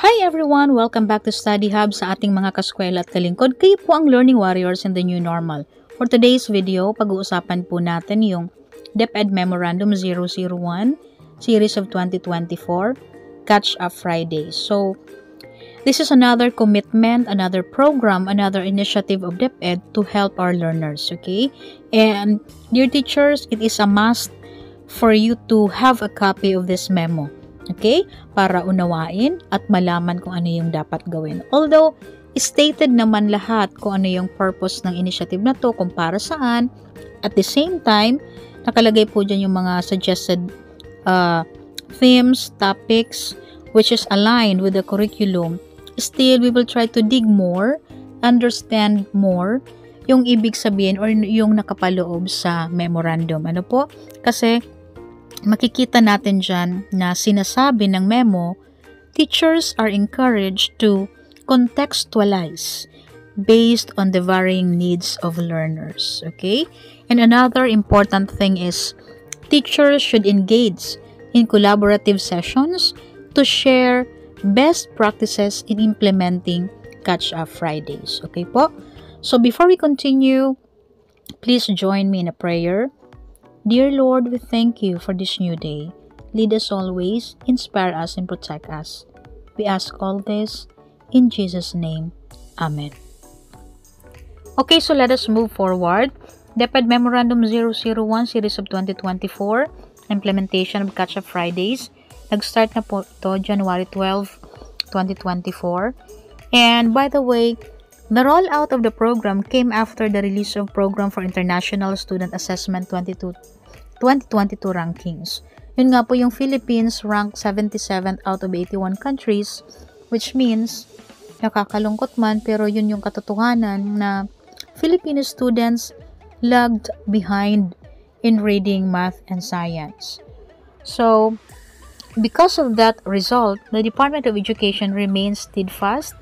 Hi everyone! Welcome back to Study Hub sa ating mga kaskwela at kalingkod. Kayo po ang Learning Warriors in the New Normal. For today's video, pag-uusapan po natin yung DepEd Memorandum 001, Series of 2024, Catch Up Fridays. So, this is another commitment, another program, another initiative of DepEd to help our learners, okay? And dear teachers, it is a must for you to have a copy of this memo. Okay? Para unawain at malaman kung ano yung dapat gawin. Although, stated naman lahat kung ano yung purpose ng initiative na to, kung para saan. At the same time, nakalagay po dyan yung mga suggested themes, topics, which is aligned with the curriculum. Still, we will try to dig more, understand more, yung ibig sabihin or yung nakapaloob sa memorandum. Ano po? Kasi, makikita natin dyan na sinasabi ng memo, teachers are encouraged to contextualize based on the varying needs of learners. Okay? And another important thing is teachers should engage in collaborative sessions to share best practices in implementing Catch Up Fridays. Okay po? So before we continue, please join me in a prayer. Dear Lord, we thank you for this new day. Lead us always, inspire us, and protect us. We ask all this in Jesus' name. Amen. Okay, so let us move forward. DepEd Memorandum 001, Series of 2024, Implementation of Catch-Up Fridays. Nag-start na po ito January 12, 2024. And by the way, the rollout of the program came after the release of Program for International Student Assessment 2022 rankings. Yun nga po yung Philippines ranked 77th out of 81 countries, which means, nakakalungkot man, pero yun yung katotohanan na Filipino students lagged behind in reading, math, and science. So, because of that result, the Department of Education remains steadfast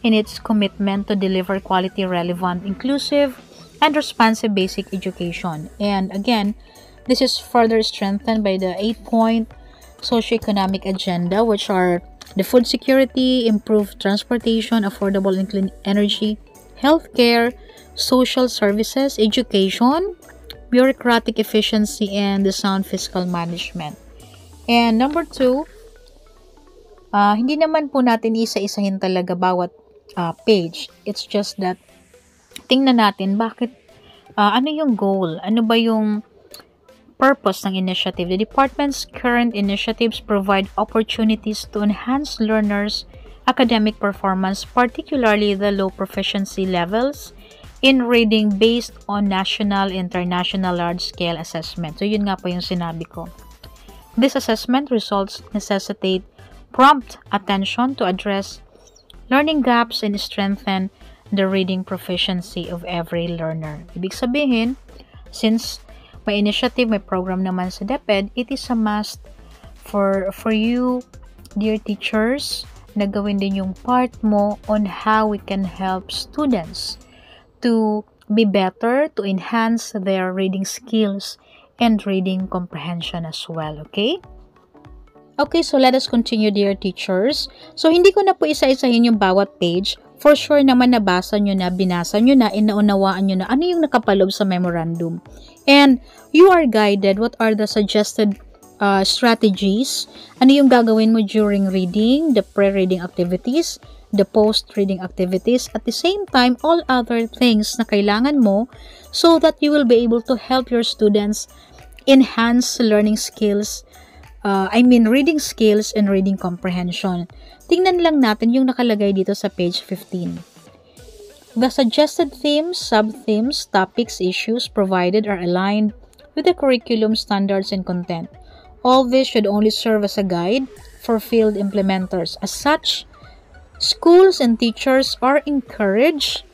in its commitment to deliver quality, relevant, inclusive, and responsive basic education. And again, this is further strengthened by the 8-point socioeconomic agenda, which are the food security, improved transportation, affordable and clean energy, healthcare, social services, education, bureaucratic efficiency, and the sound fiscal management. And number 2, hindi naman po natin isa-isahin talaga bawat page. It's just that tingnan natin bakit ano yung goal, ano ba yung purpose ng initiative. The department's current initiatives provide opportunities to enhance learners' academic performance, particularly the low proficiency levels in reading based on national, international, large-scale assessment. So yun nga po yung sinabi ko. This assessment results necessitate prompt attention to address learning gaps and strengthen the reading proficiency of every learner. Ibig sabihin, since may initiative, may program naman sa DepEd, it is a must for you, dear teachers, na gawin din yung part mo on how we can help students to be better, to enhance their reading skills and reading comprehension as well, okay? Okay, so let us continue, dear teachers. So, hindi ko na po isa-isahin yung bawat page. For sure naman nabasa nyo na, binasa nyo na, inaunawaan nyo na ano yung nakapaloob sa memorandum. And you are guided what are the suggested strategies. Ano yung gagawin mo during reading, the pre-reading activities, the post-reading activities, at the same time, all other things na kailangan mo so that you will be able to help your students enhance learning skills, reading skills and reading comprehension. Tingnan lang natin yung nakalagay dito sa page 15. The suggested themes, sub-themes, topics, issues provided are aligned with the curriculum standards and content. All this should only serve as a guide for field implementers. As such, schools and teachers are encouraged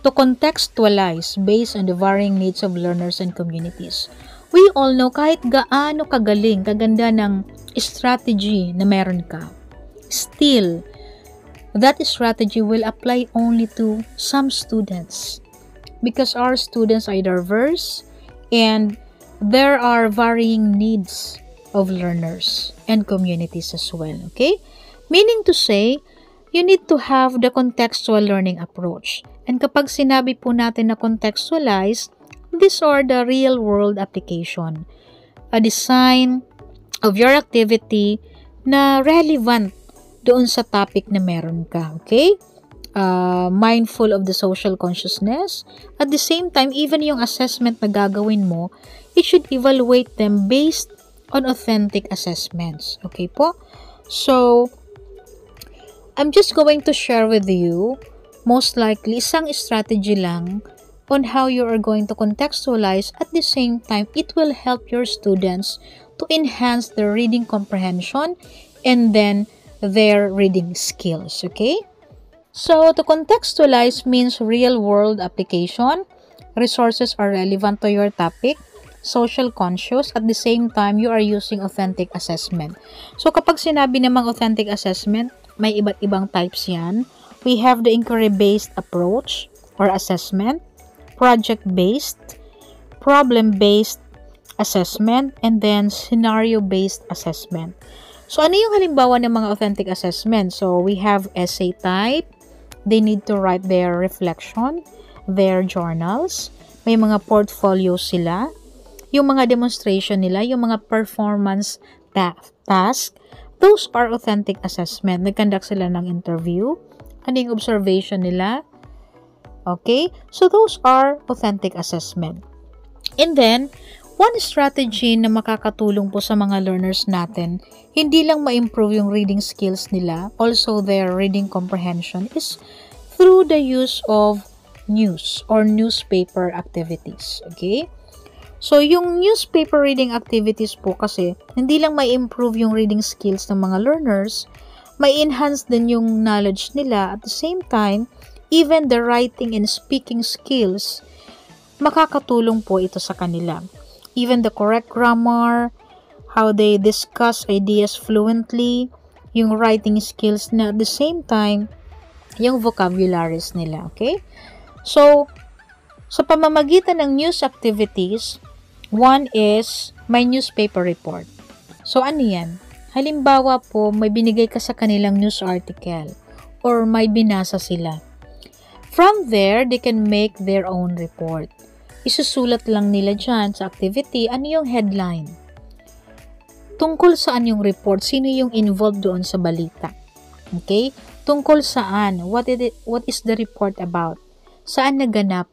to contextualize based on the varying needs of learners and communities. We all know kahit gaano kagaling, kaganda ng strategy na meron ka, still, that strategy will apply only to some students because our students are diverse and there are varying needs of learners and communities as well, okay? Meaning to say, you need to have the contextual learning approach. And kapag sinabi po natin na contextualize, these are the real-world application. A design of your activity na relevant doon sa topic na meron ka, okay? Mindful of the social consciousness. At the same time, even yung assessment na gagawin mo, it should evaluate them based on authentic assessments. Okay po? So, I'm just going to share with you, most likely, isang strategy lang on how you are going to contextualize. At the same time, it will help your students to enhance their reading comprehension and then their reading skills. Okay? So, to contextualize means real-world application. Resources are relevant to your topic. Social conscious. At the same time, you are using authentic assessment. So, kapag sinabi namang authentic assessment, may iba't ibang types yan. We have the inquiry-based approach or assessment, project-based, problem-based assessment, and then scenario-based assessment. So, ano yung halimbawa ng mga authentic assessment? So, we have essay type. They need to write their reflection, their journals. May mga portfolio sila. Yung mga demonstration nila, yung mga performance task, those are authentic assessment. Nag-conduct sila ng interview. Ano yung observation nila? Okay? So, those are authentic assessment. And then, one strategy na makakatulong po sa mga learners natin, hindi lang ma-improve yung reading skills nila, also their reading comprehension, is through the use of news or newspaper activities. Okay? So, yung newspaper reading activities po kasi, hindi lang ma-improve yung reading skills ng mga learners, may enhance din yung knowledge nila. At the same time, even the writing and speaking skills, makakatulong po ito sa kanila. Even the correct grammar, how they discuss ideas fluently, yung writing skills na at the same time, yung vocabularies nila. Okay? So, sa pamamagitan ng news activities, one is my newspaper report. So, ano yan? Halimbawa po, may binigay ka sa kanilang news article or may binasa sila. From there, they can make their own report. Isusulat lang nila dyan sa activity, ano yung headline? Tungkol saan yung report? Sino yung involved doon sa balita? Okay? Tungkol saan? What is the report about? Saan naganap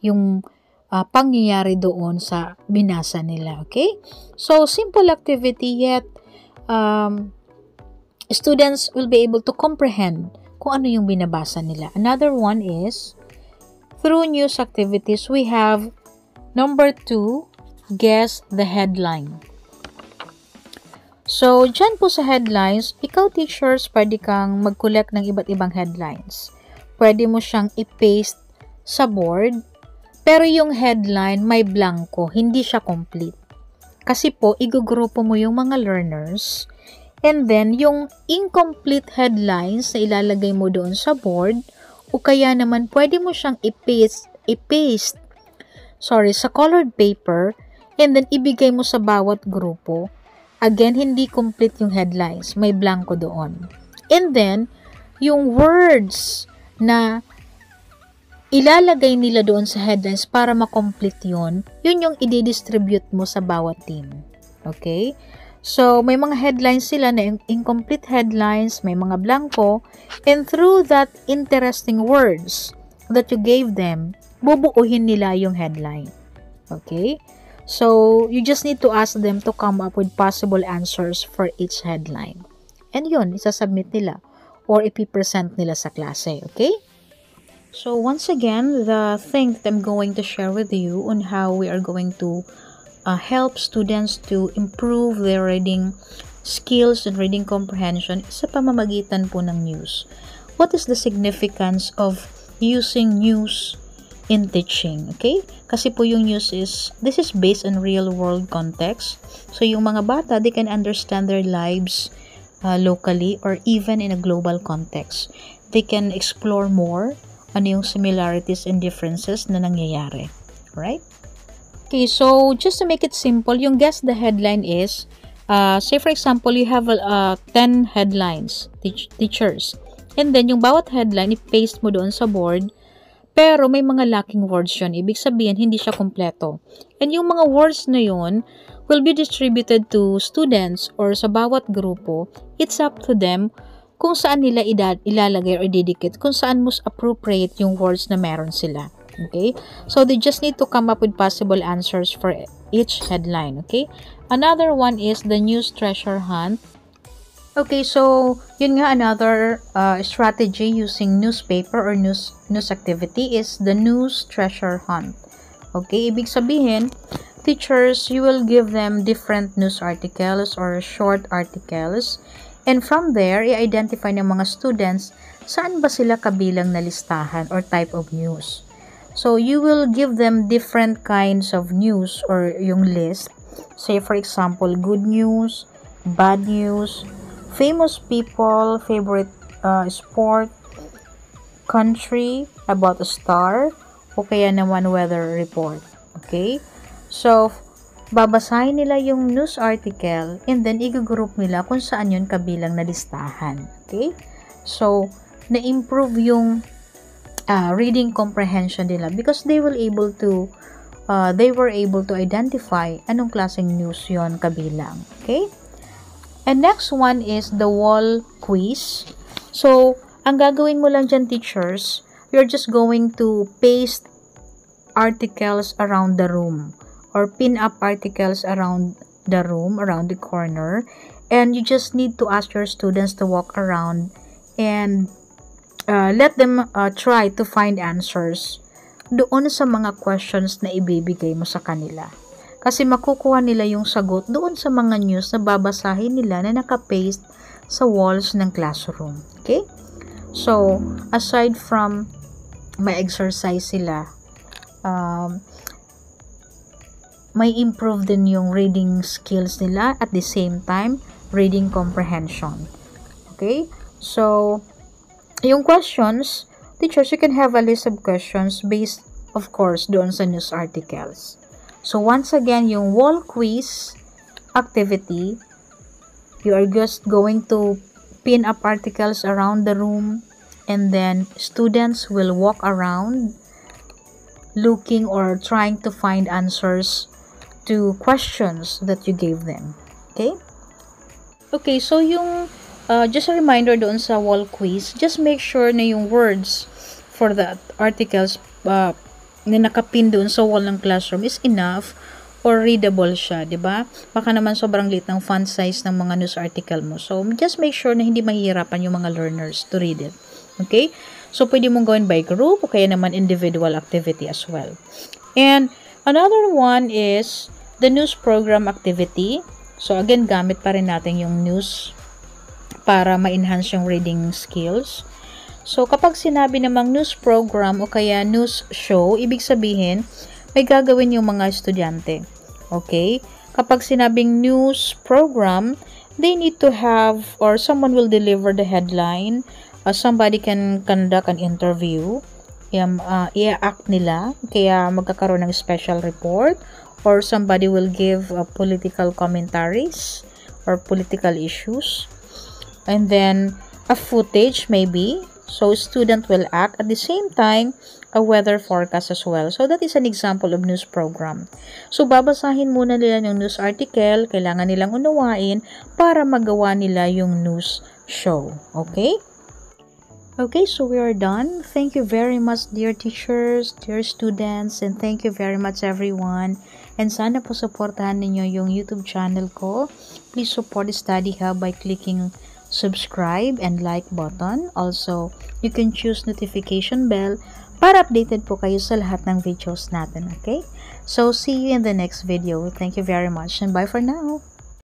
yung pangyayari doon sa binasa nila? Okay? So, simple activity yet students will be able to comprehend kung ano yung binabasa nila. Another one is through news activities, we have number 2, guess the headline. So, dyan po sa headlines, ikaw teachers, pwede kang mag-collect ng iba't ibang headlines. Pwede mo siyang i-paste sa board, pero yung headline may blanco, hindi siya complete. Kasi po, igugrupo mo yung mga learners, and then yung incomplete headlines na ilalagay mo doon sa board, o kaya naman pwede mo siyang i-paste sa colored paper, and then ibigay mo sa bawat grupo. Again, hindi complete yung headlines. May blanco doon. And then, yung words na ilalagay nila doon sa headlines para ma-complete yun yung i-distribute mo sa bawat team. Okay? So, may mga headlines sila na incomplete headlines, may mga blanco, and through that interesting words that you gave them, bubuuhin nila yung headline. Okay? So, you just need to ask them to come up with possible answers for each headline. And yun, isasubmit nila or ipipresent nila sa klase. Okay? So, once again, the thing that I'm going to share with you on how we are going to help students to improve their reading skills and reading comprehension is sa pamamagitan po ng news. What is the significance of using news in teaching? Okay? Kasi po yung news this is based on real world context. So, yung mga bata, they can understand their lives locally or even in a global context. They can explore more ano yung similarities and differences na nangyayari. Right? Okay, so just to make it simple, yung guess the headline is, say for example, you have 10 headlines, teachers. And then, yung bawat headline, i-paste mo doon sa board. Pero may mga lacking words yun. Ibig sabihin, hindi siya kompleto. And yung mga words na yun will be distributed to students or sa bawat grupo. It's up to them kung saan nila ilalagay or ididikit, kung saan most appropriate yung words na meron sila. Okay? So, they just need to come up with possible answers for each headline. Okay? Another one is the news treasure hunt. Okay, so, yun nga, another strategy using newspaper or news activity is the news treasure hunt. Okay, ibig sabihin, teachers, you will give them different news articles or short articles. And from there, i-identify ng mga students saan ba sila kabilang na listahan or type of news. So, you will give them different kinds of news or yung list. Say, for example, good news, bad news, famous people, favorite sport, country, about a star, o kaya naman weather report. Okay? So, babasahin nila yung news article and then i-group nila kung saan yun kabilang na listahan. Okay? So, na-improve yung reading comprehension nila because they were able to identify anong klaseng news yon kabilang. Okay? And next one is the wall quiz. So, ang gagawin mo lang dyan, teachers, you're just going to paste articles around the room or pin up articles around the room, around the corner. And you just need to ask your students to walk around and let them try to find answers doon sa mga questions na ibibigay mo sa kanila. Kasi makukuha nila yung sagot doon sa mga news na babasahin nila na nakapaste sa walls ng classroom. Okay? So, aside from may exercise sila, may improve din yung reading skills nila at the same time, reading comprehension. Okay? So, yung questions, teachers, you can have a list of questions based, of course, doon sa news articles. So, once again, yung wall quiz activity, you are just going to pin up articles around the room and then students will walk around looking or trying to find answers to questions that you gave them. Okay? Okay, so yung just a reminder doon sa wall quiz, just make sure na yung words for the articles na nakapin doon sa wall ng classroom is enough or readable siya, di ba? Baka naman sobrang liit ng font size ng mga news article mo. So, just make sure na hindi mahihirapan yung mga learners to read it. Okay? So, pwede mong gawin by group o kaya naman individual activity as well. And another one is the news program activity. So, again, gamit pa rin natin yung news para ma-enhance yung reading skills. So, kapag sinabi namang news program o kaya news show, ibig sabihin, may gagawin yung mga estudyante. Okay? Kapag sinabing news program, they need to have, or someone will deliver the headline, somebody can conduct an interview, i-act nila, kaya magkakaroon ng special report, or somebody will give political commentaries, or political issues, and then a footage maybe. So, student will act at the same time a weather forecast as well. So, that is an example of news program. So, babasahin muna nila yung news article, kailangan nilang unawain para magawa nila yung news show. Okay? Okay, so we are done. Thank you very much, dear teachers, dear students, and thank you very much everyone. And sana po supportahan ninyo yung YouTube channel ko. Please support Study Hub by clicking subscribe and like button. Also, you can choose notification bell para updated po kayo sa lahat ng videos natin, okay? So, see you in the next video. Thank you very much and bye for now.